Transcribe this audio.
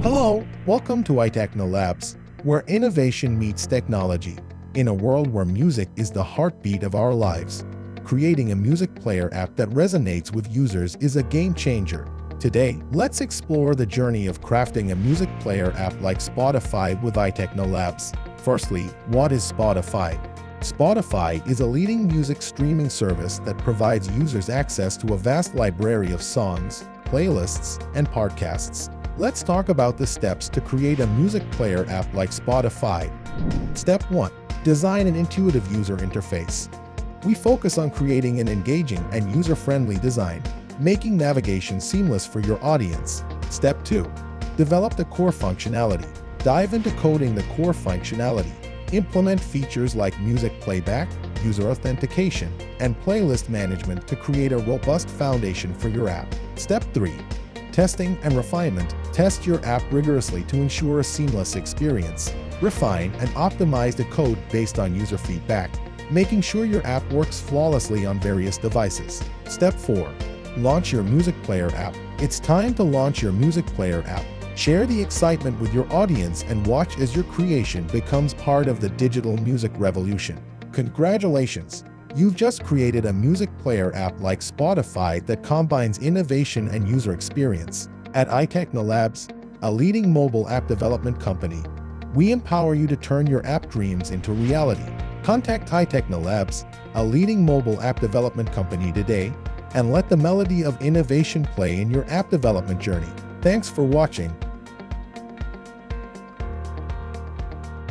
Hello, welcome to iTechnolabs, where innovation meets technology. In a world where music is the heartbeat of our lives, creating a music player app that resonates with users is a game changer. Today, let's explore the journey of crafting a music player app like Spotify with iTechnolabs. Firstly, what is Spotify? Spotify is a leading music streaming service that provides users access to a vast library of songs, playlists, and podcasts. Let's talk about the steps to create a music player app like Spotify. Step 1. Design an intuitive user interface. We focus on creating an engaging and user-friendly design, making navigation seamless for your audience. Step 2. Develop the core functionality. Dive into coding the core functionality. Implement features like music playback, user authentication, and playlist management to create a robust foundation for your app. Step 3. Testing and refinement. Test your app rigorously to ensure a seamless experience. Refine and optimize the code based on user feedback, making sure your app works flawlessly on various devices. Step 4. Launch your music player app. It's time to launch your music player app. Share the excitement with your audience and watch as your creation becomes part of the digital music revolution. Congratulations! You've just created a music player app like Spotify that combines innovation and user experience. At iTechnolabs, a leading mobile app development company, we empower you to turn your app dreams into reality. Contact iTechnolabs, a leading mobile app development company today, and let the melody of innovation play in your app development journey. Thanks for watching.